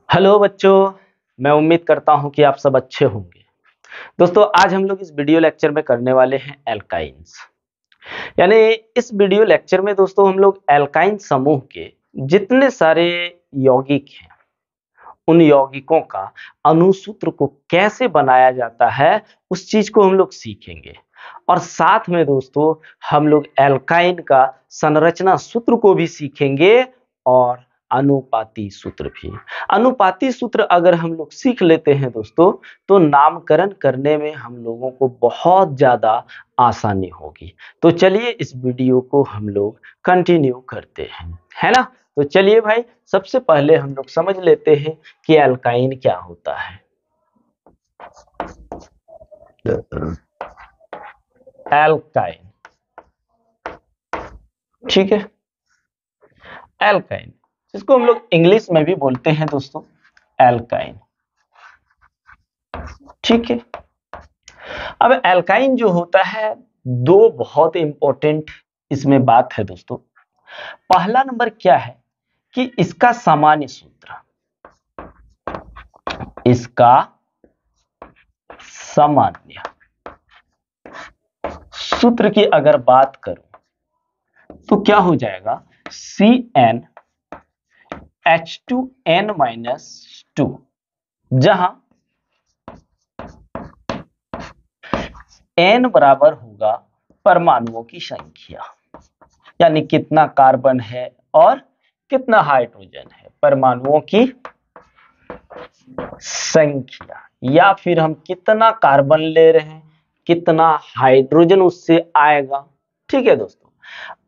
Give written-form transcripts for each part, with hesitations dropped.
Hello बच्चों, मैं उम्मीद करता हूं कि आप सब अच्छे होंगे। दोस्तों, आज हम लोग इस वीडियो लेक्चर में करने वाले हैं एल्काइंस। यानी इस वीडियो लेक्चर में दोस्तों हम लोग एल्काइन समूह के जितने सारे यौगिक हैं, उन यौगिकों का अणुसूत्र को कैसे बनाया जाता है, उस चीज को हम लोग सीखेंगे। और साथ में दोस्तों हम लोग एल्काइन का संरचना सूत्र को भी सीखेंगे और अनुपाती सूत्र भी। अनुपाती सूत्र अगर हम लोग सीख लेते हैं दोस्तों, तो नामकरण करने में हम लोगों को बहुत ज्यादा आसानी होगी। तो चलिए इस वीडियो को हम लोग कंटिन्यू करते हैं, है ना। तो चलिए भाई, सबसे पहले हम लोग समझ लेते हैं कि एल्काइन क्या होता है। एल्काइन, ठीक है। एल्काइन, इसको हम लोग इंग्लिश में भी बोलते हैं दोस्तों, एल्काइन, ठीक है। अब एल्काइन जो होता है, दो बहुत इंपॉर्टेंट इसमें बात है दोस्तों। पहला नंबर क्या है कि इसका सामान्य सूत्र, इसका सामान्य सूत्र की अगर बात करूं तो क्या हो जाएगा, CnH2n-2, जहां n बराबर होगा परमाणुओं की संख्या, यानी कितना कार्बन है और कितना हाइड्रोजन है, परमाणुओं की संख्या, या फिर हम कितना कार्बन ले रहे हैं, कितना हाइड्रोजन उससे आएगा, ठीक है दोस्तों।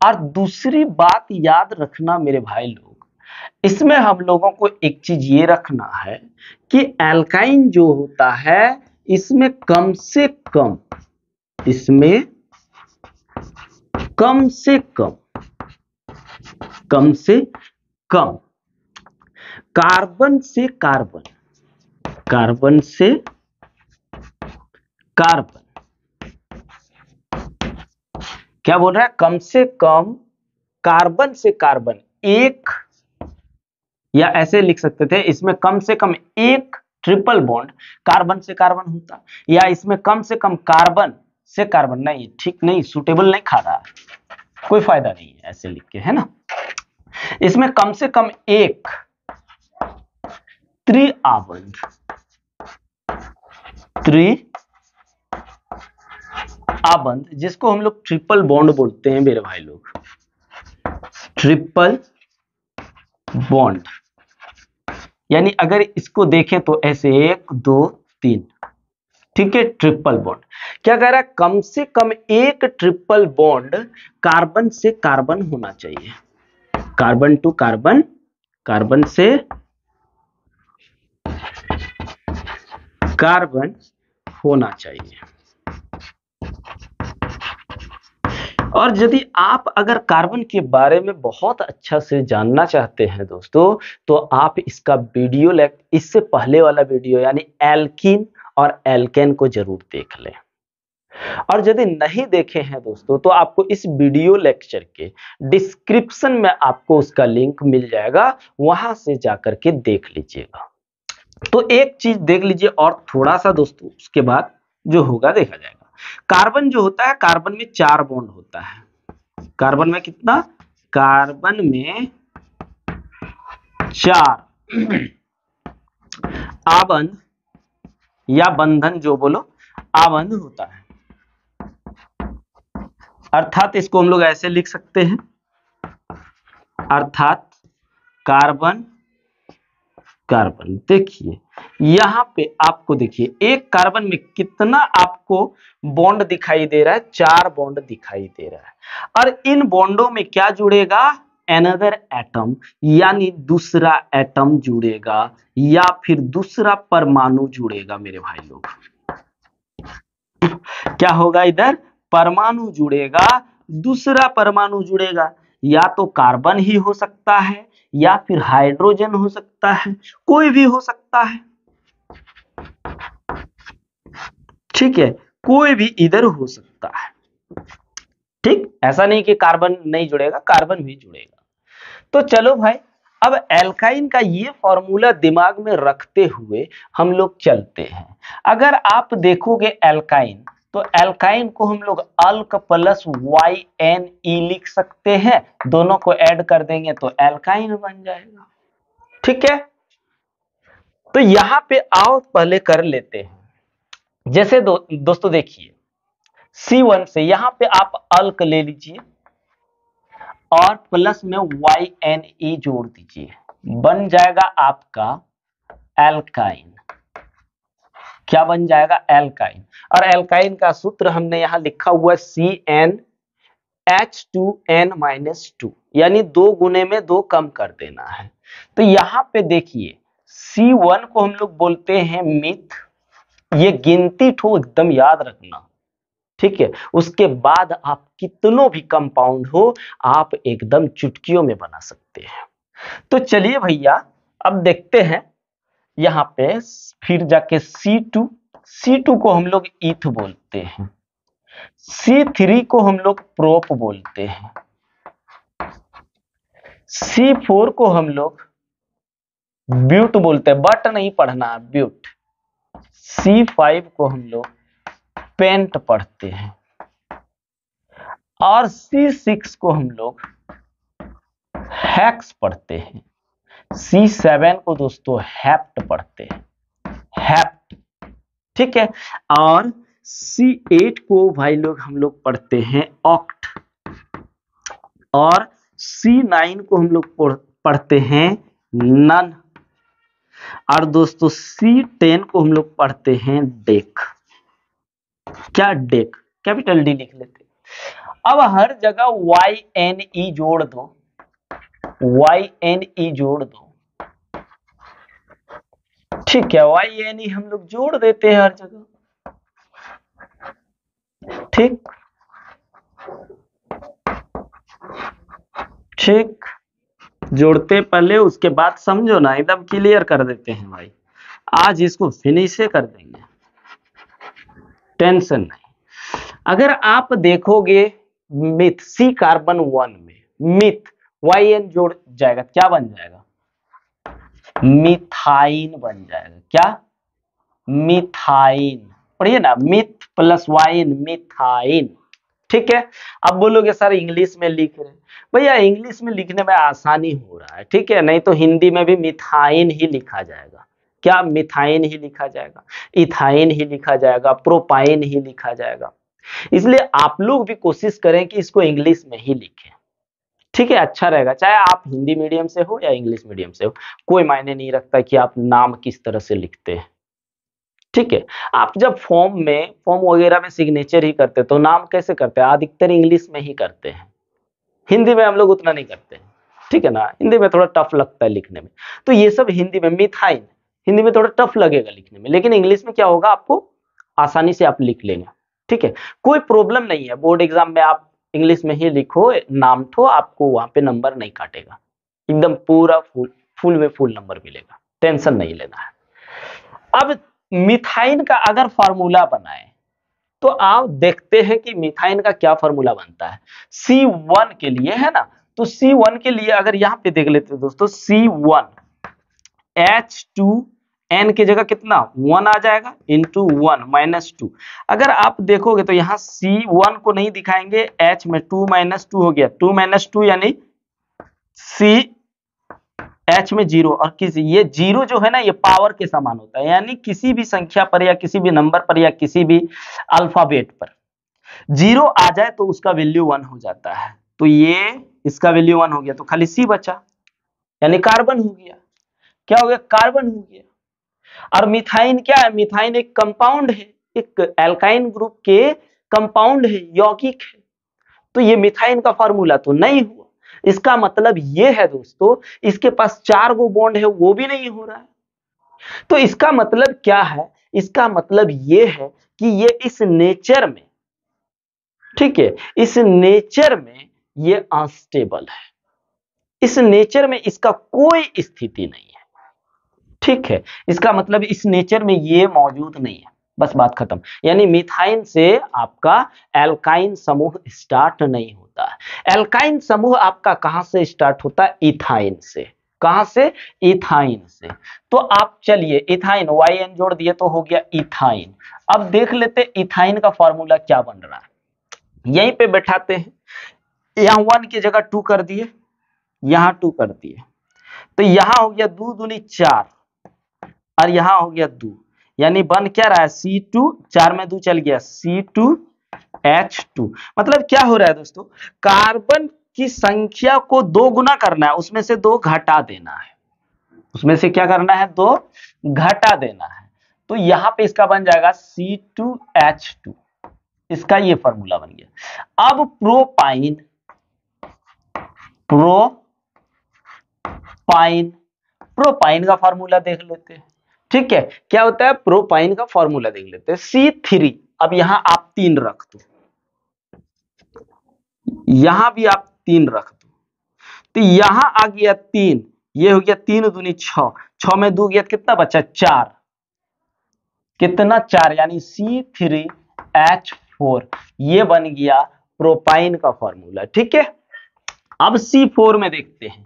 और दूसरी बात याद रखना मेरे भाई लोग, इसमें हम लोगों को एक चीज ये रखना है कि एल्काइन जो होता है, इसमें कम से कम कार्बन से कार्बन क्या बोल रहा है, कम से कम कार्बन से कार्बन एक, या ऐसे लिख सकते थे, इसमें कम से कम एक ट्रिपल बॉन्ड कार्बन से कार्बन होता, या इसमें कम से कम कार्बन से कार्बन, नहीं ठीक नहीं, सूटेबल नहीं खा रहा, कोई फायदा नहीं है ऐसे लिख के, है ना। इसमें कम से कम एक त्रिआबंध जिसको हम लोग ट्रिपल बॉन्ड बोलते हैं मेरे भाई लोग, ट्रिपल बॉन्ड। यानी अगर इसको देखें तो ऐसे 1 2 3, ठीक है, ट्रिपल बॉन्ड। क्या कह रहा है, कम से कम एक ट्रिपल बॉन्ड कार्बन से कार्बन होना चाहिए, कार्बन टू कार्बन, कार्बन से कार्बन होना चाहिए। और यदि आप अगर कार्बन के बारे में बहुत अच्छा से जानना चाहते हैं दोस्तों, तो आप इसका वीडियो इससे पहले वाला वीडियो यानी एल्कीन और एल्केन को जरूर देख लें। और यदि नहीं देखे हैं दोस्तों, तो आपको इस वीडियो लेक्चर के डिस्क्रिप्शन में आपको उसका लिंक मिल जाएगा, वहां से जाकर के देख लीजिएगा। तो एक चीज देख लीजिए और थोड़ा सा दोस्तों, उसके बाद जो होगा देखा जाएगा। कार्बन जो होता है, कार्बन में 4 बॉन्ड होता है। कार्बन में कितना, कार्बन में 4 आबंध या बंधन, जो बोलो, आबंध होता है। अर्थात इसको हम लोग ऐसे लिख सकते हैं, अर्थात कार्बन कार्बन। देखिए यहां पे आपको देखिए, एक कार्बन में कितना आपको बॉन्ड दिखाई दे रहा है, 4 बॉन्ड दिखाई दे रहा है। और इन बॉन्डों में क्या जुड़ेगा, अनदर एटम, यानी दूसरा एटम जुड़ेगा, या फिर दूसरा परमाणु जुड़ेगा मेरे भाई लोग। क्या होगा, इधर परमाणु जुड़ेगा, दूसरा परमाणु जुड़ेगा, या तो कार्बन ही हो सकता है, या फिर हाइड्रोजन हो सकता है, कोई भी हो सकता है, ठीक है, कोई भी इधर हो सकता है। ठीक, ऐसा नहीं कि कार्बन नहीं जुड़ेगा, कार्बन भी जुड़ेगा। तो चलो भाई, अब एल्काइन का ये फॉर्मूला दिमाग में रखते हुए हम लोग चलते हैं। अगर आप देखोगे एल्काइन, तो एल्काइन को हम लोग अल्क प्लस YNE लिख सकते हैं, दोनों को ऐड कर देंगे तो एल्काइन बन जाएगा। ठीक है, तो यहां पे आओ पहले कर लेते हैं। जैसे दोस्तों देखिए, C1 से यहां पे आप अल्क ले लीजिए और प्लस में YNE जोड़ दीजिए, बन जाएगा आपका एल्काइन। क्या बन जाएगा? एल्काइन। और एल्काइन का सूत्र हमने यहां लिखा हुआ है CnH2n-2, यानी 2 गुने में 2 कम कर देना है। तो यहां पे देखिए C1 को हम लोग बोलते हैं मिथ, ये गिनती ठो एकदम याद रखना। ठीक है, उसके बाद आप कितनों भी कंपाउंड हो आप एकदम चुटकियों में बना सकते हैं। तो चलिए भैया अब देखते हैं यहां पे, फिर जाके C2 को हम लोग ईथ बोलते हैं, C3 को हम लोग प्रोप बोलते हैं, C4 को हम लोग ब्यूट बोलते हैं, बट नहीं पढ़ना, ब्यूट। C5 को हम लोग पेंट पढ़ते हैं और C6 को हम लोग हेक्स पढ़ते हैं। C7 को दोस्तों हेप्ट पढ़ते हैं, हेप्ट। ठीक है, और C8 को भाई लोग हम लोग पढ़ते हैं ऑक्ट, और C9 को हम लोग पढ़ते हैं नन, और दोस्तों C10 को हम लोग पढ़ते हैं डेक। क्या? डेक, कैपिटल डी लिख लेते। अब हर जगह YNE जोड़ दो, YNE जोड़ दो। ठीक है, YNE हम लोग जोड़ देते हैं हर जगह। ठीक ठीक, जोड़ते पहले, उसके बाद समझो ना, एकदम क्लियर कर देते हैं भाई। आज इसको फिनिश कर देंगे, टेंशन नहीं। अगर आप देखोगे मिथ, C कार्बन 1 में मिथ YN जोड़ जाएगा, क्या बन जाएगा? मिथाइन बन जाएगा। क्या? मिथाइन। पढ़िए ना, मिथ प्लस वाइन, मिथाइन। ठीक है, अब बोलोगे सर इंग्लिश में लिख रहे हैं, भैया इंग्लिश में लिखने में आसानी हो रहा है, ठीक है, नहीं तो हिंदी में भी मिथाइन ही लिखा जाएगा। क्या? मिथाइन ही लिखा जाएगा, इथाइन ही लिखा जाएगा, प्रोपाइन ही लिखा जाएगा। इसलिए आप लोग भी कोशिश करें कि इसको इंग्लिश में ही लिखें। ठीक है, अच्छा रहेगा, चाहे आप हिंदी मीडियम से हो या इंग्लिश मीडियम से हो, कोई मायने नहीं रखता कि आप नाम किस तरह से लिखते हैं। ठीक है, आप जब फॉर्म वगैरह में सिग्नेचर ही करते तो नाम कैसे करते हैं? अधिकतर इंग्लिश में ही करते हैं, हिंदी में हम लोग उतना नहीं करते हैं। ठीक है ना, हिंदी में थोड़ा टफ लगता है लिखने में। तो ये सब हिंदी में, मिथाइन हिंदी में थोड़ा टफ लगेगा लिखने में, लेकिन इंग्लिश में क्या होगा, आपको आसानी से आप लिख लेंगे। ठीक है, कोई प्रॉब्लम नहीं है, बोर्ड एग्जाम में आप इंग्लिश में ही लिखो नाम, तो आपको वहां पे नंबर नहीं काटेगा, एकदम पूरा फुल में फुल नंबर मिलेगा, टेंशन नहीं लेना है। अब मिथाइन का अगर फॉर्मूला बनाए तो आप देखते हैं कि मिथाइन का क्या फॉर्मूला बनता है। C1 के लिए है ना, तो C1 के लिए अगर यहां पे देख लेते हैं दोस्तों, C1 H2N की जगह कितना 1 आ जाएगा, इंटू 1 -2। अगर आप देखोगे तो यहाँ C1 को नहीं दिखाएंगे, H में 2 -2 हो गया, 2 -2 यानी C H में 0, और किसी ये 0 जो है ना, ये पावर के समान होता है, यानी किसी भी संख्या पर या किसी भी नंबर पर या किसी भी अल्फाबेट पर 0 आ जाए तो उसका वैल्यू 1 हो जाता है। तो ये इसका वैल्यू 1 हो गया, तो खाली C बचा, यानी कार्बन हो गया। क्या हो गया? कार्बन हो गया। और मिथाइन क्या है? मिथाइन एक कंपाउंड है, एक एल्काइन ग्रुप के कंपाउंड है, यौगिक है। तो ये मिथाइन का फॉर्मूला तो नहीं हुआ। इसका मतलब ये है दोस्तों, इसके पास 4 गो बॉन्ड है, वो भी नहीं हो रहा है। तो इसका मतलब क्या है? इसका मतलब ये है कि ये इस नेचर में, ठीक है, इस नेचर में ये अनस्टेबल है, इस नेचर में इसका कोई स्थिति नहीं है। ठीक है, इसका मतलब इस नेचर में ये मौजूद नहीं है, बस बात खत्म। यानी मिथाइन से आपका एल्काइन समूह स्टार्ट नहीं होता है। एल्काइन समूह आपका कहां से स्टार्ट होता है? इथाइन से। कहां से? इथाइन से। तो आप चलिए इथाइन YN जोड़ दिए तो हो गया इथाइन। अब देख लेते इथाइन का फॉर्मूला क्या बन रहा है, यहीं पे बैठाते हैं। यहां 1 की जगह 2 कर दिए, यहां 2 कर दिए, तो यहां हो गया 2 दूनी 4 और यहां हो गया 2, यानी बन क्या रहा है? C2, 4 में 2 चल गया C2H2। मतलब क्या हो रहा है दोस्तों, कार्बन की संख्या को 2 गुना करना है, उसमें से 2 घटा देना है, उसमें से क्या करना है? 2 घटा देना है। तो यहां पे इसका बन जाएगा C2H2, इसका ये फॉर्मूला बन गया। अब प्रोपाइन, प्रोपाइन का फॉर्मूला देख लेते हैं। ठीक है, क्या होता है? प्रोपाइन का फॉर्मूला देख लेते हैं C3। अब यहां आप 3 रख दो, यहां भी आप 3 रख दो, तो यहां आ गया 3, ये हो गया 3 दूनी 6, 6 में 2 गया, कितना बचा? 4, कितना? 4, यानी C3H4, ये बन गया प्रोपाइन का फॉर्मूला। ठीक है, अब C4 में देखते हैं।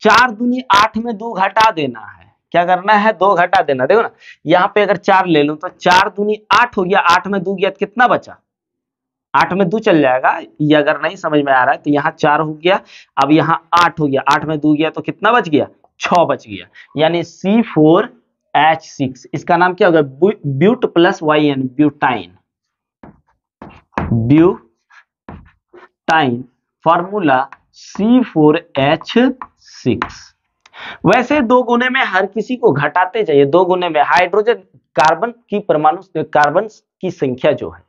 4 दूनी 8 में 2 घटा देना है, क्या करना है? 2 घटा देना। देखो ना, यहां पे अगर 4 ले लूं तो 4 दूनी 8 हो गया, 8 में 2 गया तो कितना बचा? 8 में 2 चल जाएगा। ये अगर नहीं समझ में आ रहा है तो यहाँ 4 हो गया, अब यहाँ 8 हो गया, 8 में 2 गया तो कितना बच गया? 6 बच गया, यानी C4H6। इसका नाम क्या होगा? But plus YN, butyne, butyne, formula C4H6। वैसे 2 गुने में हर किसी को घटाते जाइए, 2 गुने में हाइड्रोजन, कार्बन की परमाणु, कार्बन की संख्या जो है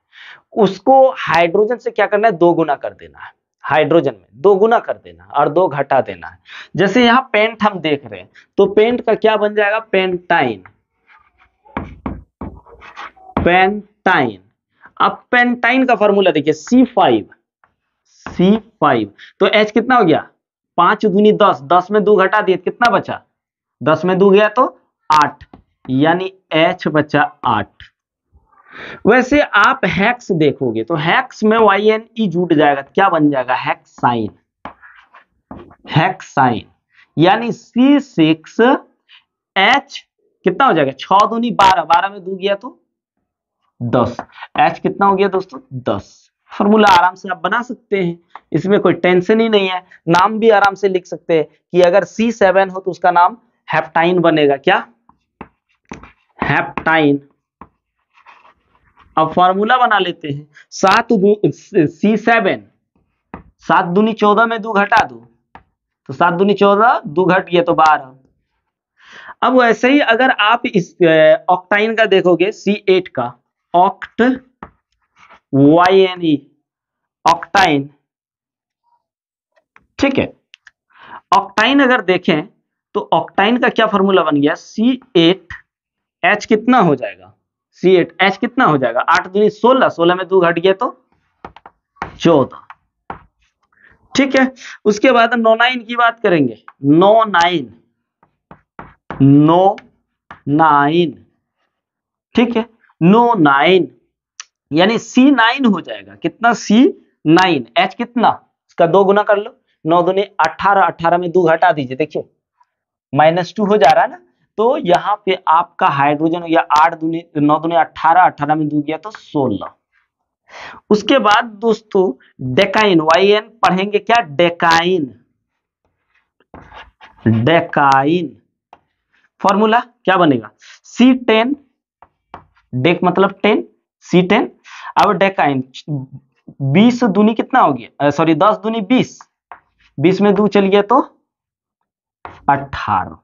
उसको हाइड्रोजन से क्या करना है? 2 गुना कर देना है, हाइड्रोजन में 2 गुना कर देना और 2 घटा देना है। जैसे यहाँ पेंट हम देख रहे हैं, तो पेंट का क्या बन जाएगा? Pentyne, pentyne. अब पेंटाइन का फॉर्मूला देखिए C5, तो H कितना हो गया? 5 दूनी 10, 10 में 2 घटा दिए कितना बचा? 10 में 2 गया तो 8, यानी H बचा 8। वैसे आप हेक्स देखोगे तो हेक्स में YNE जुट जाएगा, क्या बन जाएगा? हेक्साइन, हेक्साइन, यानी C6H कितना हो जाएगा? 6 दूनी 12, 12 में 2 गया तो 10, H कितना हो गया दोस्तों? 10। फॉर्मूला आराम से आप बना सकते हैं, इसमें कोई टेंशन ही नहीं है। नाम भी आराम से लिख सकते हैं कि अगर C7 हो तो उसका नाम हेप्टाइन बनेगा, क्या? हेप्टाइन। अब फॉर्मूला बना लेते हैं। C7, 7 दूनी 14 में 2 घटा दो तो 7 दूनी 14, 2 घट गया तो 12। अब वैसे ही अगर आप इस ऑक्टाइन का देखोगे, C8 का, ऑक्ट YNE, ऑक्टाइन। ठीक है, ऑक्टाइन अगर देखें तो ऑक्टाइन का क्या फॉर्मूला बन गया? C8H कितना हो जाएगा? C8H कितना हो जाएगा? 8 दूनी 16, 16 में 2 घट गया तो 14। ठीक है, उसके बाद नोनाइन की बात करेंगे। नोनाइन, नोनाइन, ठीक है, नोनाइन, यानी C9 हो जाएगा। कितना? C9। H कितना? इसका 2 गुना कर लो, 9 दूनी 18, 18 में 2 घटा दीजिए, देखिए -2 हो जा रहा है ना। तो यहाँ पे आपका हाइड्रोजन हो गया 8 दूनी 9 दूनी 18, 18 में 2 गया तो 16। उसके बाद दोस्तों डेकाइन, YN पढ़ेंगे क्या? डेकाइन, डेकाइन, फॉर्मूला क्या बनेगा? C10, डेक मतलब 10, C10। अब डेकाइन 20 दूनी कितना हो गया? सॉरी 10 दूनी 20, 20 में 2 चल गया तो 18।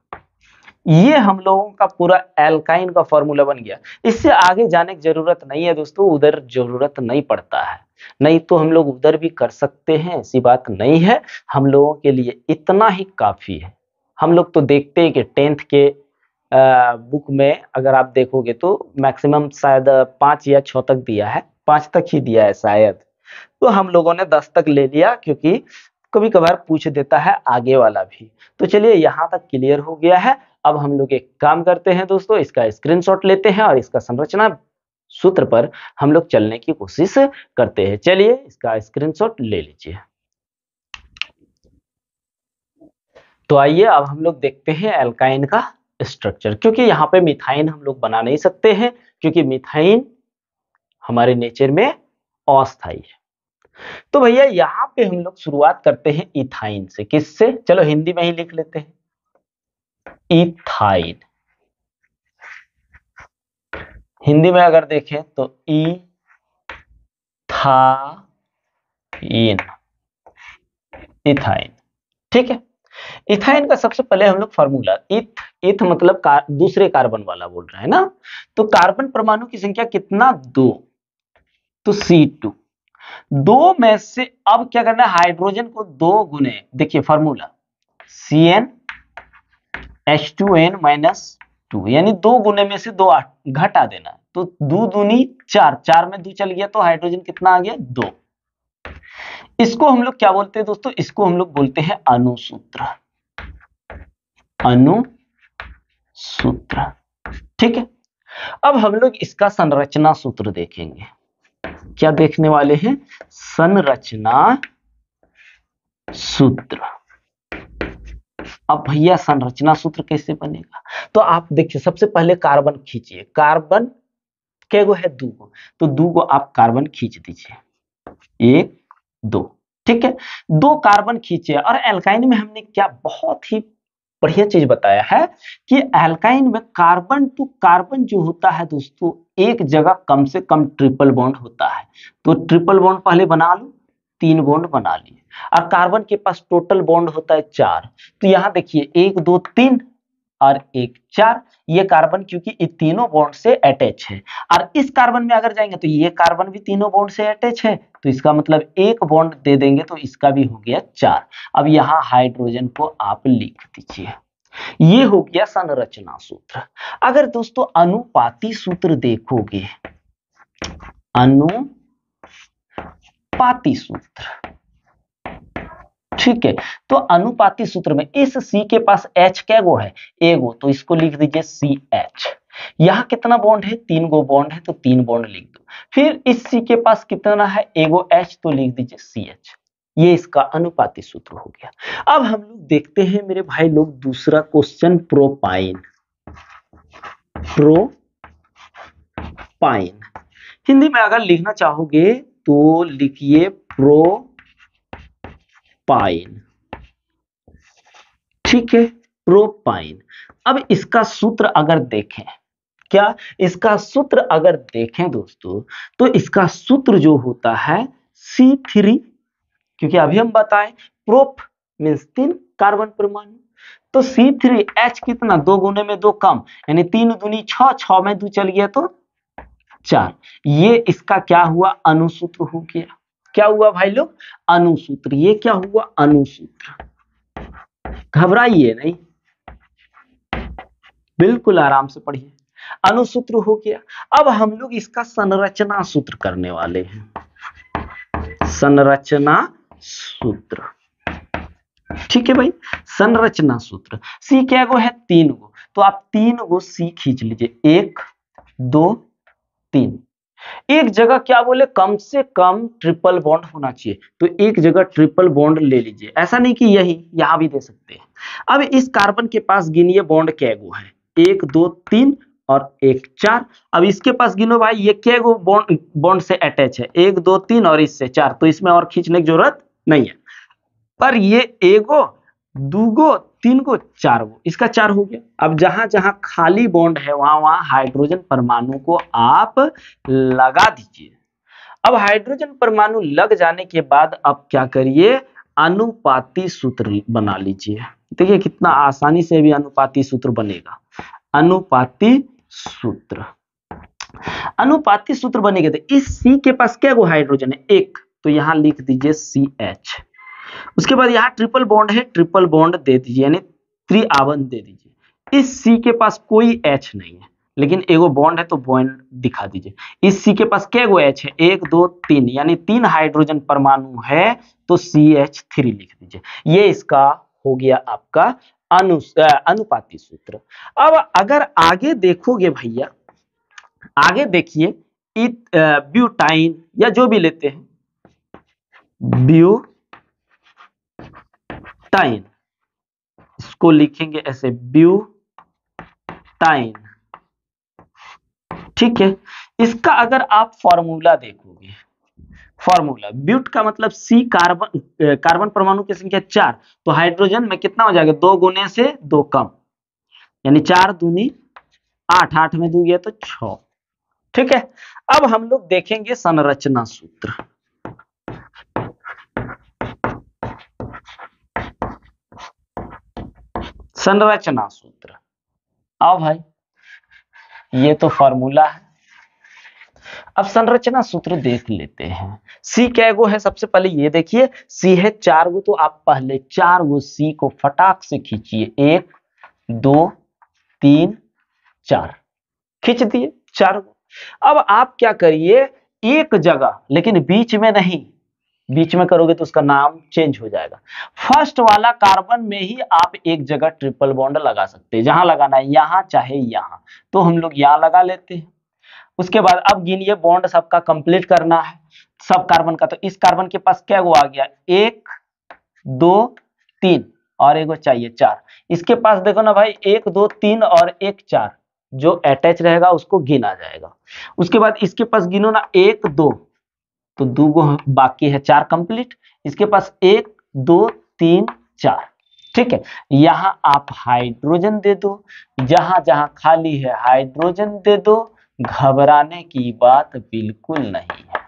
ये हम लोगों का पूरा एल्काइन का फॉर्मूला बन गया। इससे आगे जाने की जरूरत नहीं है दोस्तों, उधर जरूरत नहीं पड़ता है, नहीं तो हम लोग उधर भी कर सकते हैं, ऐसी बात नहीं है। हम लोगों के लिए इतना ही काफी है। हम लोग तो देखते हैं कि 10th के बुक में अगर आप देखोगे तो मैक्सिमम शायद 5 या 6 तक दिया है, 5 तक ही दिया है शायद। तो हम लोगों ने 10 तक ले लिया, क्योंकि कभी कभार पूछ देता है आगे वाला भी। तो चलिए यहाँ तक क्लियर हो गया है। अब हम लोग एक काम करते हैं दोस्तों, इसका स्क्रीनशॉट लेते हैं और इसका संरचना सूत्र पर हम लोग चलने की कोशिश करते हैं। चलिए इसका स्क्रीनशॉट ले लीजिए। तो आइए अब हम लोग देखते हैं एल्काइन का स्ट्रक्चर, क्योंकि यहाँ पे मिथाइन हम लोग बना नहीं सकते हैं, क्योंकि मिथाइन हमारे नेचर में अस्थाई है। तो भैया यहाँ पे हम लोग शुरुआत करते हैं इथाइन से। किससे? चलो हिंदी में ही लिख लेते हैं, इथाइन। हिंदी में अगर देखें तो इथाइन, इथाइन। ठीक है। इथाइन का सबसे पहले हम लोग फॉर्मूला, इथ मतलब दूसरे कार्बन वाला बोल रहे हैं ना, तो कार्बन परमाणु की संख्या कितना? 2, तो C2। 2 में से अब क्या करना है? हाइड्रोजन को 2 गुने, देखिए फॉर्मूला CnH2n-2, यानी 2 गुने में से 2 घटा देना, तो 2 दूनी 4, 4 में 2 चल गया तो हाइड्रोजन कितना आ गया? 2। इसको हम लोग क्या बोलते हैं दोस्तों? इसको हम लोग बोलते हैं अणुसूत्र, अणुसूत्र। ठीक है। अब हम लोग इसका संरचना सूत्र देखेंगे। क्या देखने वाले हैं? संरचना सूत्र। अब भैया संरचना सूत्र कैसे बनेगा? तो आप देखिए, सबसे पहले कार्बन खींचिए। कार्बन क्या गो है? 2 गो, तो 2 गो आप कार्बन खींच दीजिए, 1 2। ठीक है। 2 कार्बन खींचे। और एल्काइन में हमने क्या बहुत ही बढ़िया चीज बताया है कि एल्काइन में कार्बन टू कार्बन जो होता है दोस्तों, एक जगह कम से कम ट्रिपल बॉन्ड होता है। तो ट्रिपल बॉन्ड पहले बना लो, 3 बॉन्ड बना लिए। और कार्बन के पास टोटल बॉन्ड होता है 4, तो यहां देखिए 1 2 3 और 1 4। ये कार्बन क्योंकि ये तीनों बॉन्ड से अटैच है, और इस कार्बन में अगर जाएंगे तो ये कार्बन भी तीनों बॉन्ड से अटैच है, तो इसका मतलब 1 बॉन्ड दे देंगे तो इसका भी हो गया 4। अब यहाँ हाइड्रोजन को आप लिख दीजिए। ये हो गया संरचना सूत्र। अगर दोस्तों अनुपाती सूत्र देखोगे, अनुपाती सूत्र, ठीक है, तो अनुपाती सूत्र में इस C के पास H क्या गो है? एगो, तो इसको लिख दीजिए CH। यहां कितना बॉन्ड है? 3 गो बॉन्ड है, तो 3 बॉन्ड लिख दो। फिर इस C के पास कितना है? एगो H, तो लिख दीजिए CH। ये इसका अनुपाती सूत्र हो गया। अब हम लोग देखते हैं मेरे भाई लोग दूसरा क्वेश्चन, प्रोपाइन। प्रोपाइन हिंदी में अगर लिखना चाहोगे तो लिखिए प्रोपाइन। ठीक है, प्रोपाइन। अब इसका सूत्र अगर देखें, क्या इसका सूत्र अगर देखें दोस्तों, तो इसका सूत्र जो होता है C3, क्योंकि अभी हम बताएं प्रोप मींस 3 कार्बन परमाणु, तो C3H कितना? 2 गुने में 2 कम, यानी 3 दूनी 6, 6 में 2 चल गया तो 4। ये इसका क्या हुआ? अणुसूत्र हो गया। क्या हुआ भाई लोग? अणुसूत्र। ये क्या हुआ? अणुसूत्र। घबराइए नहीं, बिल्कुल आराम से पढ़िए। अणुसूत्र हो गया। अब हम लोग इसका संरचना सूत्र करने वाले हैं, संरचना सूत्र। ठीक है भाई, संरचना सूत्र। C क्या गो है? 3 गो, तो आप 3 गो C खींच लीजिए, 1 2 3। एक जगह क्या बोले? कम से कम ट्रिपल बॉन्ड होना चाहिए, तो एक जगह ट्रिपल बॉन्ड ले लीजिए। ऐसा नहीं कि यही, यहां भी दे सकते हैं। अब इस कार्बन के पास गिनिए बॉन्ड क्या गो है? 1 2 3 और 1 4। अब इसके पास गिनो भाई, ये क्या गो बॉन्ड से अटैच है? 1 2 3 और इससे 4, तो इसमें और खींचने की जरूरत नहीं है। पर ये एगो, 2 गो, 3 गो, 4 गो, इसका 4 हो गया। अब जहां जहां खाली बॉन्ड है वहां वहां हाइड्रोजन परमाणु को आप लगा दीजिए। अब हाइड्रोजन परमाणु लग जाने के बाद अब क्या करिए? अनुपाती सूत्र बना लीजिए। देखिए कितना आसानी से भी अनुपाती सूत्र बनेगा। अनुपाती सूत्र, अनुपाती सूत्र बनेगा तो इस C के पास क्या गो हाइड्रोजन है? 1, तो यहां लिख दीजिए CH। उसके बाद यहाँ ट्रिपल बॉन्ड है, ट्रिपल बॉन्ड दे दीजिए, यानी त्रिआवन दे दीजिए। इस C के पास कोई H नहीं है, लेकिन एगो बॉन्ड है तो बॉन्ड दिखा दीजिए। इस C के पास क्या गो H है? 1 2 3, यानी 3 हाइड्रोजन परमाणु है, तो CH3 लिख दीजिए। ये इसका हो गया आपका अनुपाती सूत्र। अब अगर आगे देखोगे भैया, आगे देखिए, ब्यूटाइन या जो भी लेते हैं, ब्यूटाइन, इसको लिखेंगे ऐसे ब्यूटाइन। ठीक है, इसका अगर आप फॉर्मूला देखोगे, फॉर्मूला ब्यूट का मतलब सी कार्बन परमाणु की संख्या 4, तो हाइड्रोजन में कितना हो जाएगा 2 गुने से 2 कम, यानी 4 दूनी 8, 8 में 2 गया तो 6। ठीक है, अब हम लोग देखेंगे संरचना सूत्र। संरचना सूत्र, आओ भाई, ये तो फॉर्मूला है। अब संरचना सूत्र देख लेते हैं। सी कैगो है, सबसे पहले ये देखिए सी है 4 गो, तो आप पहले 4 गो सी को फटाक से खींचिए, 1 2 3 4, खींच दिए 4 गो। अब आप क्या करिए, एक जगह, लेकिन बीच में नहीं, बीच में करोगे तो उसका नाम चेंज हो जाएगा। फर्स्ट वाला कार्बन में ही आप एक जगह ट्रिपल बॉन्ड लगा सकते हैं, जहां लगाना है यहां चाहे यहां, तो हम लोग यहां लगा लेते हैं। उसके बाद अब गिनिए, बॉन्ड सबका कंप्लीट करना है सब कार्बन का, तो इस कार्बन के पास क्या वो आ गया, 1 2 3 और एगो चाहिए 4। इसके पास देखो ना भाई, 1 2 3 और 1 4, जो अटैच रहेगा उसको गिना जाएगा। उसके बाद इसके पास गिनो ना 1 2, तो 2 गो बाकी है, 4 कंप्लीट। इसके पास 1 2 3 4। ठीक है, यहां आप हाइड्रोजन दे दो, जहां जहां खाली है हाइड्रोजन दे दो, घबराने की बात बिल्कुल नहीं है।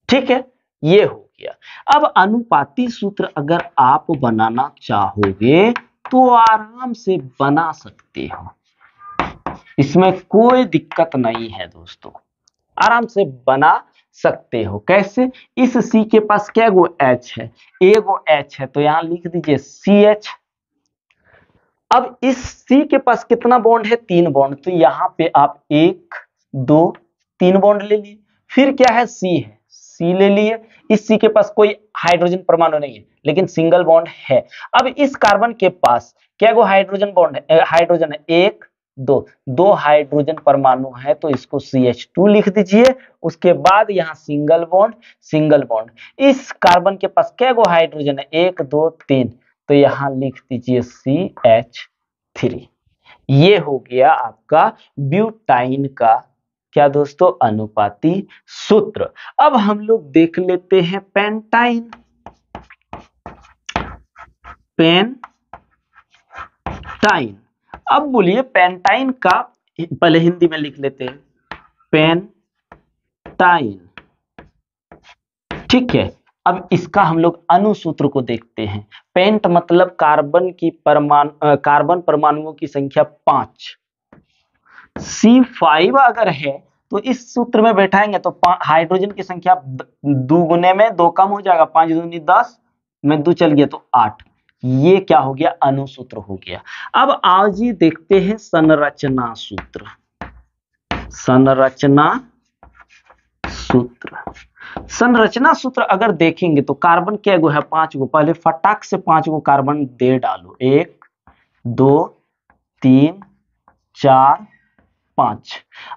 ठीक है, ये हो गया। अब अनुपाती सूत्र अगर आप बनाना चाहोगे तो आराम से बना सकते हो, इसमें कोई दिक्कत नहीं है दोस्तों, आराम से बना सकते हो। कैसे, इस सी के पास क्या गो H है, एगो H है, तो यहां लिख दीजिए CH। अब इस सी के पास कितना बॉन्ड है, 3 बॉन्ड, तो यहां पे आप 1 2 3 बॉन्ड ले लिए। फिर क्या है, सी है, सी ले लिए। इस सी के पास कोई हाइड्रोजन परमाणु नहीं है, लेकिन सिंगल बॉन्ड है। अब इस कार्बन के पास क्या गो हाइड्रोजन बॉन्ड है, हाइड्रोजन है 1 2, 2 हाइड्रोजन परमाणु है, तो इसको CH2 लिख दीजिए। उसके बाद यहाँ सिंगल बॉन्ड, सिंगल बॉन्ड। इस कार्बन के पास क्या गो हाइड्रोजन है, 1 2 3, तो यहां लिख दीजिए CH3। ये हो गया आपका ब्यूटाइन का क्या दोस्तों, अनुपाती सूत्र। अब हम लोग देख लेते हैं पेंटाइन। पेंटाइन, अब बोलिए पेंटाइन का पहले हिंदी में लिख लेते हैं, पेंटाइन। ठीक है, अब इसका हम लोग अनुसूत्र को देखते हैं। पेंट मतलब कार्बन की कार्बन परमाणुओं की संख्या 5। C5 अगर है तो इस सूत्र में बैठाएंगे तो हाइड्रोजन की संख्या 2 गुने में 2 कम हो जाएगा, 5 दूनी 10 में 2 चल गया तो 8। ये क्या हो गया, अनुसूत्र हो गया। अब आज ही देखते हैं संरचना सूत्र। संरचना सूत्र, संरचना सूत्र अगर देखेंगे तो कार्बन क्या गो है, 5 गो। पहले फटाक से 5 गो कार्बन दे डालो, 1 2 3 4 5।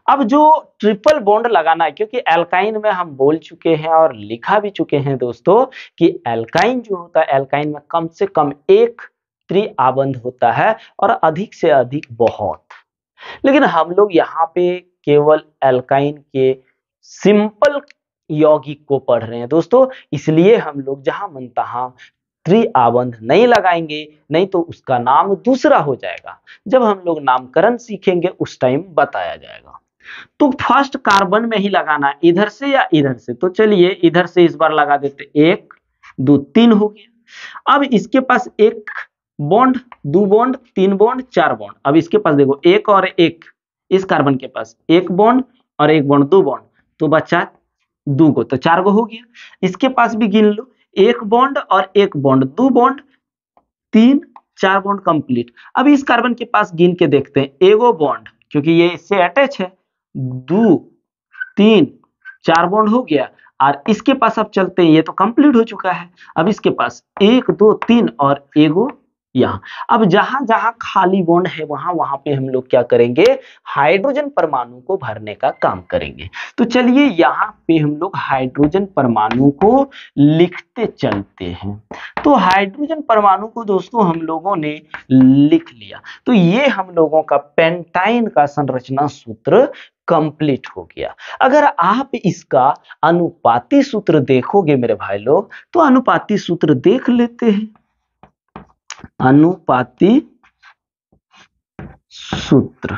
अब जो ट्रिपल बॉन्ड लगाना है, क्योंकि एल्काइन में हम बोल चुके हैं और लिखा भी चुके हैं दोस्तों कि एल्काइन जो होता है, एल्काइन में कम से कम एक त्रिआबंध होता है और अधिक से अधिक बहुत। लेकिन हम लोग यहाँ पे केवल एल्काइन के सिंपल यौगिक को पढ़ रहे हैं दोस्तों, इसलिए हम लोग जहां मन तहां त्रिआबंध नहीं लगाएंगे, नहीं तो उसका नाम दूसरा हो जाएगा। जब हम लोग नामकरण सीखेंगे उस टाइम बताया जाएगा। तो फर्स्ट कार्बन में ही लगाना है, इधर से या इधर से, तो चलिए इधर से इस बार लगा देते, 1 2 3 हो गया। अब इसके पास 1 बॉन्ड 2 बॉन्ड 3 बॉन्ड 4 बॉन्ड। अब इसके पास देखो 1 और 1, इस कार्बन के पास 1 बॉन्ड और 1 बॉन्ड 2 बॉन्ड, तो बचा 2 गो, तो 4 गो हो गया। इसके पास भी गिन लो, 1 बॉन्ड और 1 बॉन्ड 2 बॉन्ड 3 4 बॉन्ड कंप्लीट। अब इस कार्बन के पास गिन के देखते हैं, एगो बॉन्ड, क्योंकि ये इससे अटैच है, 2 3 4 बॉन्ड हो गया। और इसके पास अब चलते हैं, ये तो कंप्लीट हो चुका है। अब इसके पास 1 2 3 और एगो यहाँ। अब जहां जहां खाली बॉन्ड है वहां वहां पे हम लोग क्या करेंगे, हाइड्रोजन परमाणु को भरने का काम करेंगे। तो चलिए यहाँ पे हम लोग हाइड्रोजन परमाणु को लिखते चलते हैं। तो हाइड्रोजन परमाणु को दोस्तों हम लोगों ने लिख लिया, तो ये हम लोगों का पेंटाइन का संरचना सूत्र कंप्लीट हो गया। अगर आप इसका अनुपाती सूत्र देखोगे मेरे भाई लोग, तो अनुपाती सूत्र देख लेते हैं। अनुपाती सूत्र,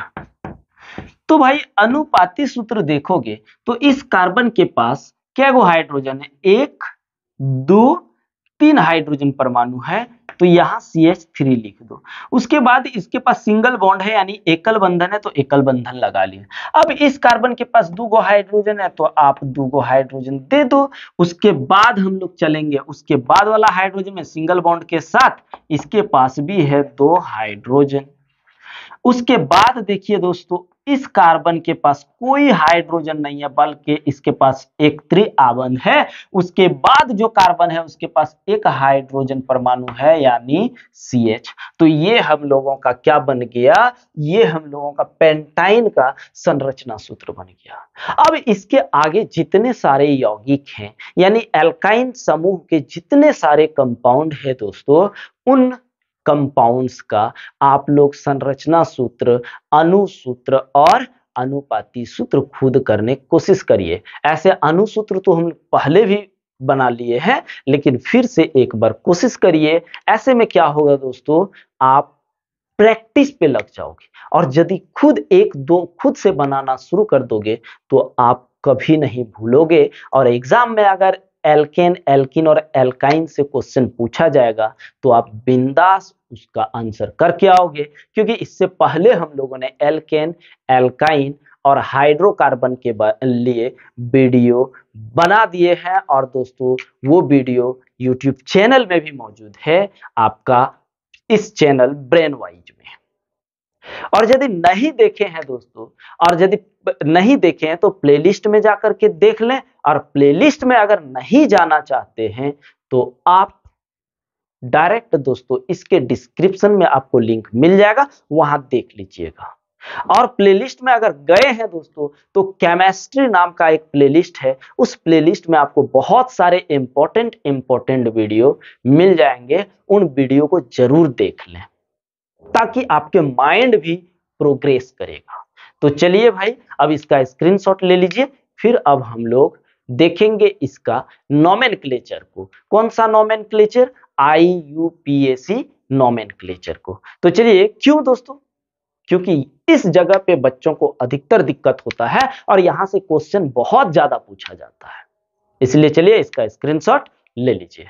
तो भाई अनुपाती सूत्र देखोगे तो इस कार्बन के पास क्या गो हाइड्रोजन है, 1 2 3 हाइड्रोजन परमाणु है, तो यहां CH3 लिख दो। उसके बाद इसके पास सिंगल बॉन्ड है यानी एकल बंधन है, तो एकल बंधन लगा लिया। अब इस कार्बन के पास 2 गो हाइड्रोजन है, तो आप 2 गो हाइड्रोजन दे दो। उसके बाद हम लोग चलेंगे, उसके बाद वाला हाइड्रोजन में सिंगल बॉन्ड के साथ इसके पास भी है 2 हाइड्रोजन। उसके बाद देखिए दोस्तों, इस कार्बन के पास कोई हाइड्रोजन नहीं है, बल्कि इसके पास एक त्रिआबंध है। उसके बाद जो कार्बन है उसके पास एक हाइड्रोजन परमाणु है यानी CH। तो ये हम लोगों का क्या बन गया, ये हम लोगों का पेंटाइन का संरचना सूत्र बन गया। अब इसके आगे जितने सारे यौगिक हैं यानी एल्काइन समूह के जितने सारे कंपाउंड है दोस्तों, उन कंपाउंड्स का आप लोग संरचना सूत्र, अणुसूत्र और अनुपाती सूत्र खुद करने की कोशिश करिए। ऐसे अणुसूत्र तो हम पहले भी बना लिए हैं, लेकिन फिर से एक बार कोशिश करिए। ऐसे में क्या होगा दोस्तों, आप प्रैक्टिस पे लग जाओगे, और यदि खुद एक दो खुद से बनाना शुरू कर दोगे तो आप कभी नहीं भूलोगे। और एग्जाम में अगर एल्केन, एल्किन और एल्काइन से क्वेश्चन पूछा जाएगा तो आप बिंदास उसका आंसर करके आओगे, क्योंकि इससे पहले हम लोगों ने एल्केन, एल्काइन और हाइड्रोकार्बन के लिए वीडियो बना दिए हैं। और दोस्तों वो वीडियो यूट्यूब चैनल में भी मौजूद है आपका, इस चैनल ब्रेन वाइज में। और यदि नहीं देखे हैं दोस्तों, और यदि नहीं देखे हैं तो प्लेलिस्ट में जाकर के देख लें। और प्लेलिस्ट में अगर नहीं जाना चाहते हैं तो आप डायरेक्ट दोस्तों इसके डिस्क्रिप्शन में आपको लिंक मिल जाएगा, वहां देख लीजिएगा। और प्लेलिस्ट में अगर गए हैं दोस्तों तो केमिस्ट्री नाम का एक प्लेलिस्ट है, उस प्लेलिस्ट में आपको बहुत सारे इंपॉर्टेंट वीडियो मिल जाएंगे। उन वीडियो को जरूर देख लें ताकि आपके माइंड भी प्रोग्रेस करेगा। तो चलिए भाई, अब इसका स्क्रीनशॉट ले लीजिए। फिर अब हम लोग देखेंगे इसका नोमेनक्लेचर को। कौन सा नोमेनक्लेचर, IUPAC नोमेनक्लेचर को। तो चलिए, क्यों दोस्तों, क्योंकि इस जगह पे बच्चों को अधिकतर दिक्कत होता है और यहां से क्वेश्चन बहुत ज्यादा पूछा जाता है, इसलिए चलिए इसका स्क्रीनशॉट ले लीजिए।